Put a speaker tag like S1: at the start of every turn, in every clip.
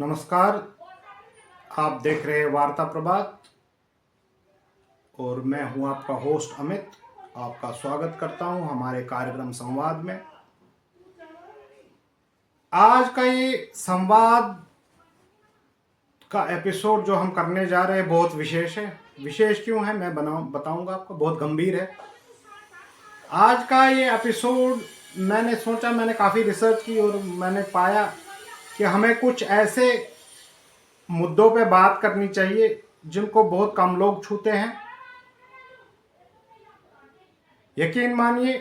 S1: नमस्कार। आप देख रहे हैं वार्ता प्रभात और मैं हूं आपका होस्ट अमित। आपका स्वागत करता हूं हमारे कार्यक्रम संवाद में। आज का ये संवाद का एपिसोड जो हम करने जा रहे हैं बहुत विशेष है। विशेष क्यों है मैं बताऊंगा आपको। बहुत गंभीर है आज का ये एपिसोड। मैंने काफ़ी रिसर्च की और मैंने पाया कि हमें कुछ ऐसे मुद्दों पे बात करनी चाहिए जिनको बहुत कम लोग छूते हैं। यकीन मानिए,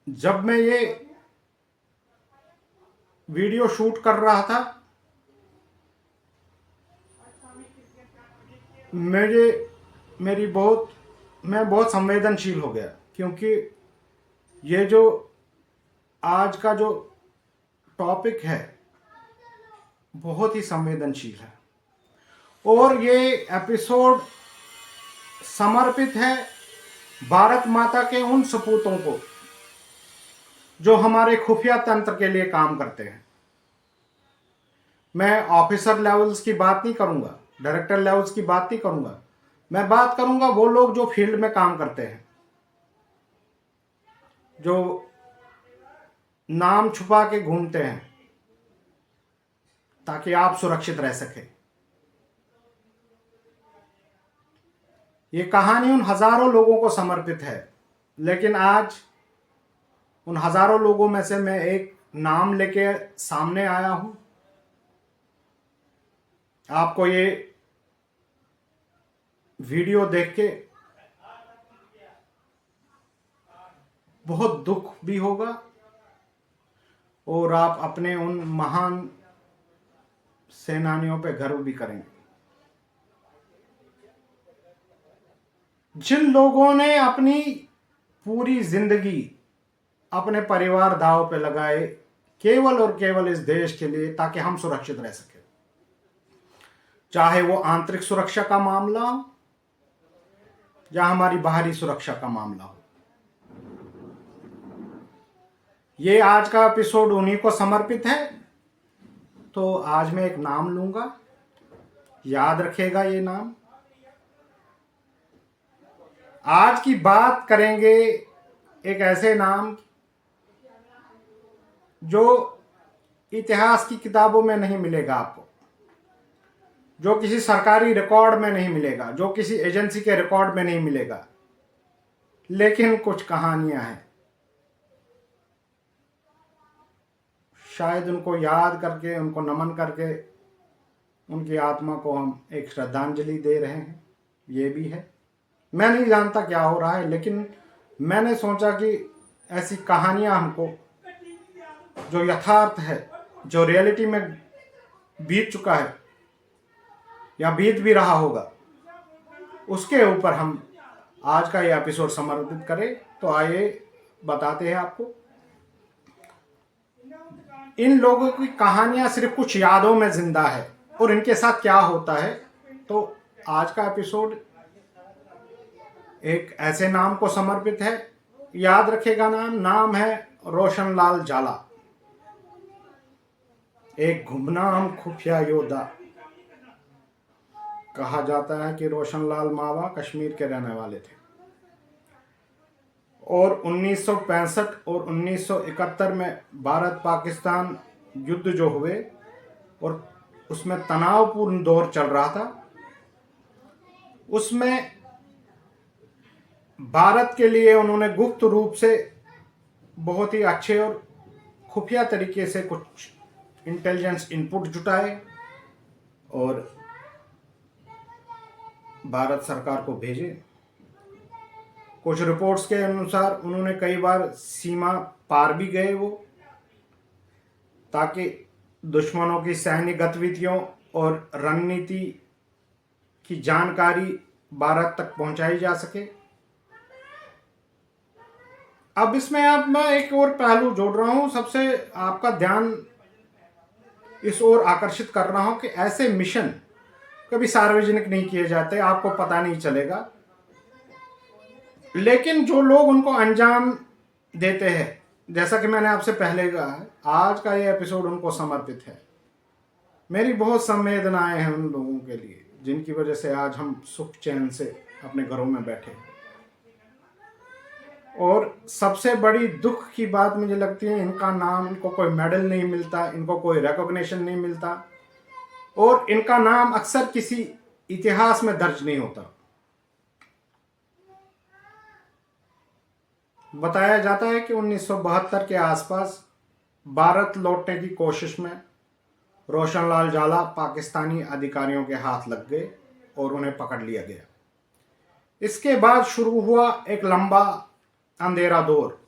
S1: जब मैं ये वीडियो शूट कर रहा था मैं बहुत संवेदनशील हो गया, क्योंकि ये जो आज का जो टॉपिक है बहुत ही संवेदनशील है और ये एपिसोड समर्पित है भारत माता के उन सपूतों को जो हमारे खुफिया तंत्र के लिए काम करते हैं। मैं ऑफिसर लेवल्स की बात नहीं करूंगा, डायरेक्टर लेवल्स की बात नहीं करूंगा। मैं बात करूंगा वो लोग जो फील्ड में काम करते हैं, जो नाम छुपा के घूमते हैं ताकि आप सुरक्षित रह सके। ये कहानी उन हजारों लोगों को समर्पित है, लेकिन आज उन हजारों लोगों में से मैं एक नाम लेके सामने आया हूं। आपको ये वीडियो देख के बहुत दुख भी होगा और आप अपने उन महान सेनानियों पे गर्व भी करेंगे जिन लोगों ने अपनी पूरी जिंदगी अपने परिवार दांव पे लगाए केवल और केवल इस देश के लिए, ताकि हम सुरक्षित रह सके। चाहे वो आंतरिक सुरक्षा का मामला हो या हमारी बाहरी सुरक्षा का मामला हो। ये आज का एपिसोड उन्हीं को समर्पित है। तो आज मैं एक नाम लूंगा, याद रखेगा ये नाम। आज की बात करेंगे एक ऐसे नाम जो इतिहास की किताबों में नहीं मिलेगा आपको, जो किसी सरकारी रिकॉर्ड में नहीं मिलेगा, जो किसी एजेंसी के रिकॉर्ड में नहीं मिलेगा, लेकिन कुछ कहानियां हैं। शायद उनको याद करके, उनको नमन करके उनकी आत्मा को हम एक श्रद्धांजलि दे रहे हैं। ये भी है। मैं नहीं जानता क्या हो रहा है, लेकिन मैंने सोचा कि ऐसी कहानियां हमको, जो यथार्थ है, जो रियलिटी में बीत चुका है या बीत भी रहा होगा, उसके ऊपर हम आज का ये एपिसोड समर्पित करें। तो आइए बताते हैं आपको। इन लोगों की कहानियां सिर्फ कुछ यादों में जिंदा है और इनके साथ क्या होता है। तो आज का एपिसोड एक ऐसे नाम को समर्पित है। याद रखेगा नाम है रोशनलाल जाला। एक गुमनाम खुफिया योद्धा। कहा जाता है कि रोशनलाल मावा कश्मीर के रहने वाले थे और 1965 और 1971 में भारत पाकिस्तान युद्ध जो हुए और उसमें तनावपूर्ण दौर चल रहा था, उसमें भारत के लिए उन्होंने गुप्त रूप से बहुत ही अच्छे और खुफिया तरीके से कुछ इंटेलिजेंस इनपुट जुटाए और भारत सरकार को भेजे। कुछ रिपोर्ट्स के अनुसार उन्होंने कई बार सीमा पार भी गए वो, ताकि दुश्मनों की सैन्य गतिविधियों और रणनीति की जानकारी भारत तक पहुंचाई जा सके। अब इसमें अब मैं एक और पहलू जोड़ रहा हूं, सबसे आपका ध्यान इस ओर आकर्षित कर रहा हूं कि ऐसे मिशन कभी सार्वजनिक नहीं किए जाते, आपको पता नहीं चलेगा, लेकिन जो लोग उनको अंजाम देते हैं, जैसा कि मैंने आपसे पहले कहा है, आज का ये एपिसोड उनको समर्पित है। मेरी बहुत संवेदनाएं हैं उन लोगों के लिए जिनकी वजह से आज हम सुख चैन से अपने घरों में बैठे हैं। और सबसे बड़ी दुख की बात मुझे लगती है, इनका नाम, इनको कोई मेडल नहीं मिलता, इनको कोई रिकॉग्निशन नहीं मिलता, और इनका नाम अक्सर किसी इतिहास में दर्ज नहीं होता। बताया जाता है कि 1972 के आसपास भारत लौटने की कोशिश में रोशनलाल जाला पाकिस्तानी अधिकारियों के हाथ लग गए और उन्हें पकड़ लिया गया। इसके बाद शुरू हुआ एक लंबा अंधेरा दौर।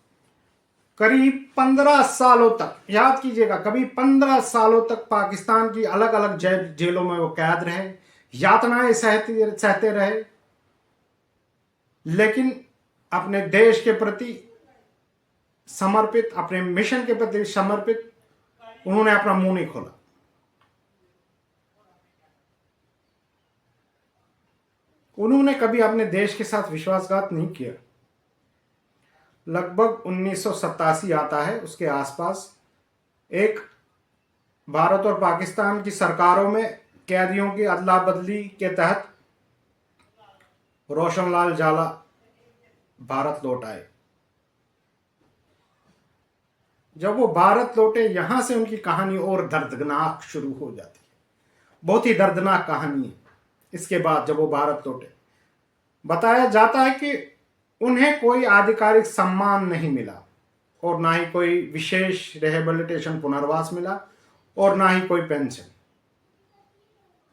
S1: करीब 15 सालों तक, याद कीजिएगा, कभी 15 सालों तक पाकिस्तान की अलग अलग जेलों में वो कैद रहे, यातनाएं सहते रहे, लेकिन अपने देश के प्रति समर्पित, अपने मिशन के प्रति समर्पित, उन्होंने अपना मुंह नहीं खोला। उन्होंने कभी अपने देश के साथ विश्वासघात नहीं किया। लगभग 1987 आता है, उसके आसपास एक भारत और पाकिस्तान की सरकारों में कैदियों की अदला बदली के तहत रोशनलाल जाला भारत लौट आए। जब वो भारत लौटे, यहां से उनकी कहानी और दर्दनाक शुरू हो जाती है। बहुत ही दर्दनाक कहानी है। इसके बाद जब वो भारत लौटे, बताया जाता है कि उन्हें कोई आधिकारिक सम्मान नहीं मिला, और ना ही कोई विशेष रिहेबिलिटेशन पुनर्वास मिला, और ना ही कोई पेंशन।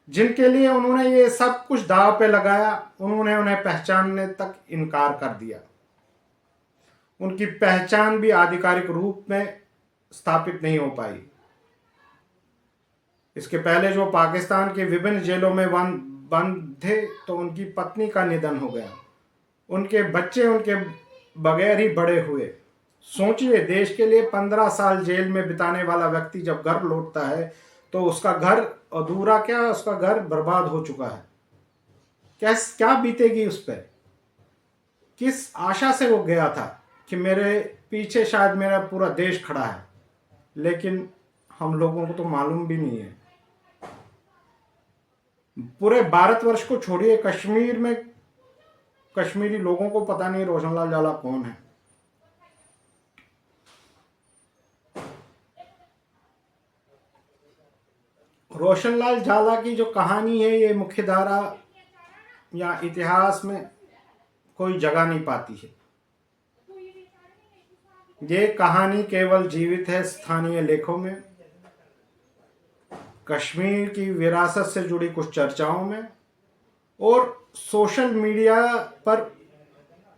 S1: जिनके लिए उन्होंने ये सब कुछ दांव पे लगाया, उन्हें पहचानने तक इनकार कर दिया। उनकी पहचान भी आधिकारिक रूप में स्थापित नहीं हो पाई। इसके पहले जो पाकिस्तान के विभिन्न जेलों में बंद थे, तो उनकी पत्नी का निधन हो गया, उनके बच्चे उनके बगैर ही बड़े हुए। सोचिए, देश के लिए 15 साल जेल में बिताने वाला व्यक्ति जब घर लौटता है तो उसका घर अधूरा, क्या उसका घर बर्बाद हो चुका है। क्या बीतेगी उस पर? किस आशा से वो गया था कि मेरे पीछे शायद मेरा पूरा देश खड़ा है, लेकिन हम लोगों को तो मालूम भी नहीं है। पूरे भारतवर्ष को छोड़िए, कश्मीर में कश्मीरी लोगों को पता नहीं रोशनलाल जाला कौन है। रोशनलाल जाला की जो कहानी है, ये मुख्यधारा या इतिहास में कोई जगह नहीं पाती है। ये कहानी केवल जीवित है स्थानीय लेखों में, कश्मीर की विरासत से जुड़ी कुछ चर्चाओं में, और सोशल मीडिया पर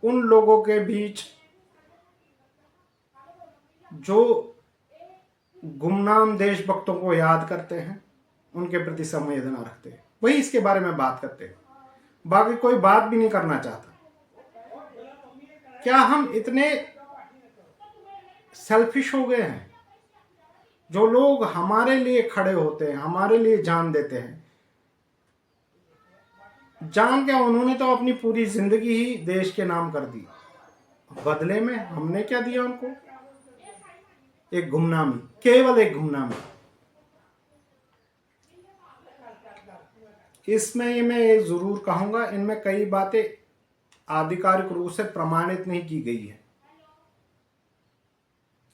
S1: उन लोगों के बीच जो गुमनाम देशभक्तों को याद करते हैं, उनके प्रति संवेदना रखते हैं, वही इसके बारे में बात करते हैं। बाकी कोई बात भी नहीं करना चाहता। क्या हम इतने सेल्फिश हो गए हैं? जो लोग हमारे लिए खड़े होते हैं, हमारे लिए जान देते हैं, जान क्या, उन्होंने तो अपनी पूरी जिंदगी ही देश के नाम कर दी। बदले में हमने क्या दिया उनको? एक गुमनामी, केवल एक गुमनामी। इसमें मैं एक जरूर कहूंगा, इनमें कई बातें आधिकारिक रूप से प्रमाणित नहीं की गई है,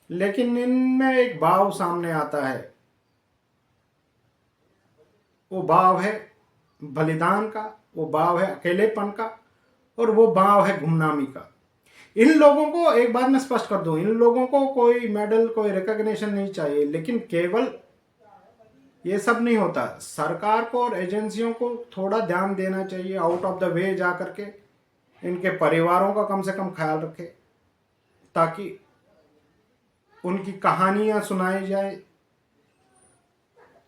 S1: लेकिन इनमें एक भाव सामने आता है। वो भाव है बलिदान का, वो भाव है अकेलेपन का, और वो भाव है गुमनामी का। इन लोगों को एक बात मैं स्पष्ट कर दूं, इन लोगों को कोई मेडल, कोई रिकॉग्निशन नहीं चाहिए, लेकिन केवल ये सब नहीं होता। सरकार को और एजेंसियों को थोड़ा ध्यान देना चाहिए, आउट ऑफ द वे जा करके इनके परिवारों का कम से कम ख्याल रखे, ताकि उनकी कहानियां सुनाई जाए,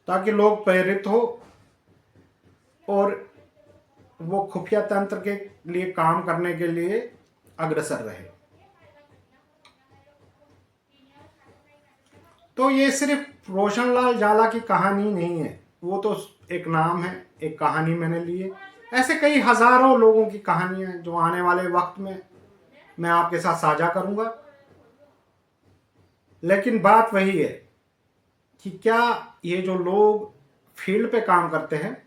S1: ताकि लोग प्रेरित हो और वो खुफिया तंत्र के लिए काम करने के लिए अग्रसर रहे। तो ये सिर्फ रोशनलाल जाला की कहानी नहीं है, वो तो एक नाम है, एक कहानी मैंने ली है। ऐसे कई हजारों लोगों की कहानियां हैं जो आने वाले वक्त में मैं आपके साथ साझा करूंगा। लेकिन बात वही है कि क्या ये जो लोग फील्ड पे काम करते हैं,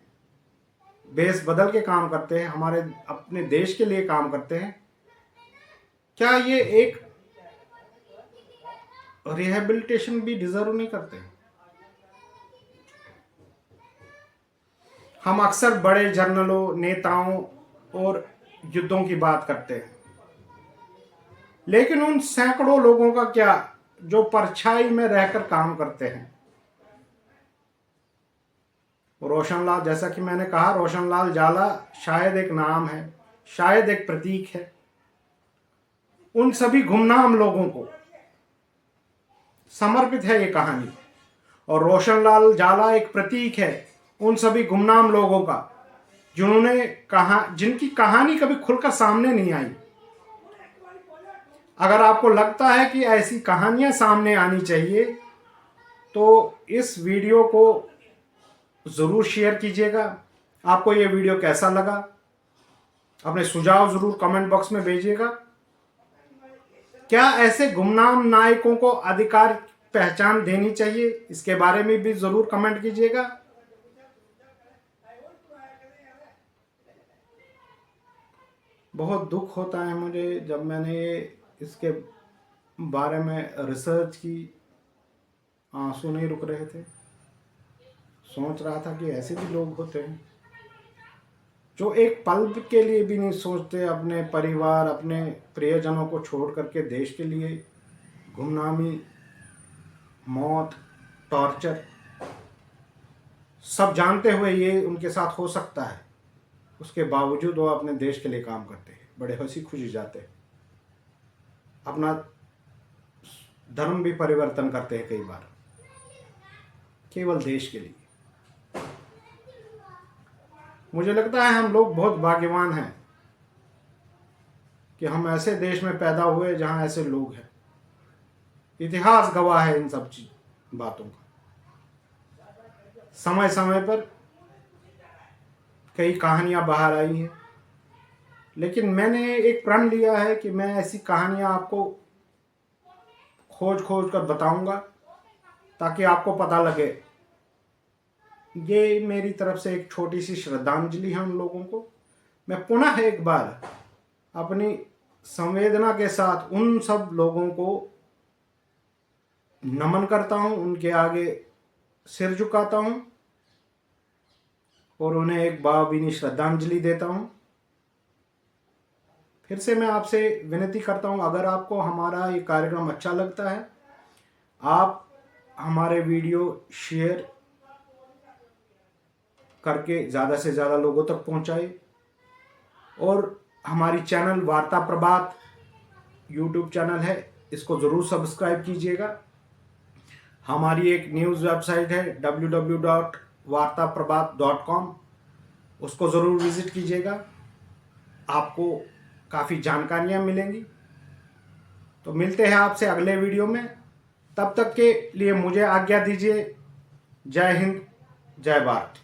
S1: बेस बदल के काम करते हैं, हमारे अपने देश के लिए काम करते हैं, क्या ये एक रिहेबिलिटेशन भी डिजर्व नहीं करते? हम अक्सर बड़े जर्नलों, नेताओं और युद्धों की बात करते हैं, लेकिन उन सैकड़ों लोगों का क्या जो परछाई में रहकर काम करते हैं? रोशनलाल, जैसा कि मैंने कहा, रोशनलाल जाला शायद एक नाम है, शायद एक प्रतीक है। उन सभी गुमनाम लोगों को समर्पित है ये कहानी, और रोशनलाल जाला एक प्रतीक है उन सभी गुमनाम लोगों का जिनकी कहानी कभी खुलकर सामने नहीं आई। अगर आपको लगता है कि ऐसी कहानियां सामने आनी चाहिए तो इस वीडियो को ज़रूर शेयर कीजिएगा। आपको ये वीडियो कैसा लगा, अपने सुझाव ज़रूर कमेंट बॉक्स में भेजिएगा। क्या ऐसे गुमनाम नायकों को अधिकार पहचान देनी चाहिए, इसके बारे में भी ज़रूर कमेंट कीजिएगा। बहुत दुख होता है मुझे जब मैंने इसके बारे में रिसर्च की, आंसू नहीं रुक रहे थे। सोच रहा था कि ऐसे भी लोग होते हैं जो एक पल के लिए भी नहीं सोचते, अपने परिवार, अपने प्रियजनों को छोड़ करके देश के लिए गुमनामी, मौत, टॉर्चर सब जानते हुए ये उनके साथ हो सकता है, उसके बावजूद वो अपने देश के लिए काम करते हैं, बड़े हंसी खुशी जाते हैं, अपना धर्म भी परिवर्तन करते हैं कई बार, केवल देश के लिए। मुझे लगता है हम लोग बहुत भाग्यवान हैं कि हम ऐसे देश में पैदा हुए जहां ऐसे लोग हैं। इतिहास गवाह है इन सब बातों का। समय समय पर कई कहानियां बाहर आई हैं, लेकिन मैंने एक प्रण लिया है कि मैं ऐसी कहानियां आपको खोज खोज कर बताऊंगा ताकि आपको पता लगे। ये मेरी तरफ से एक छोटी सी श्रद्धांजलि है उन लोगों को। मैं पुनः एक बार अपनी संवेदना के साथ उन सब लोगों को नमन करता हूं, उनके आगे सिर झुकाता हूं और उन्हें एक भावभीनी श्रद्धांजलि देता हूं। फिर से मैं आपसे विनती करता हूं, अगर आपको हमारा ये कार्यक्रम अच्छा लगता है, आप हमारे वीडियो शेयर करके ज़्यादा से ज़्यादा लोगों तक पहुंचाए, और हमारी चैनल वार्ता प्रभात यूट्यूब चैनल है, इसको ज़रूर सब्सक्राइब कीजिएगा। हमारी एक न्यूज़ वेबसाइट है www.wartaprabhat.com, उसको ज़रूर विज़िट कीजिएगा, आपको काफ़ी जानकारियाँ मिलेंगी। तो मिलते हैं आपसे अगले वीडियो में, तब तक के लिए मुझे आज्ञा दीजिए। जय हिंद, जय भारत।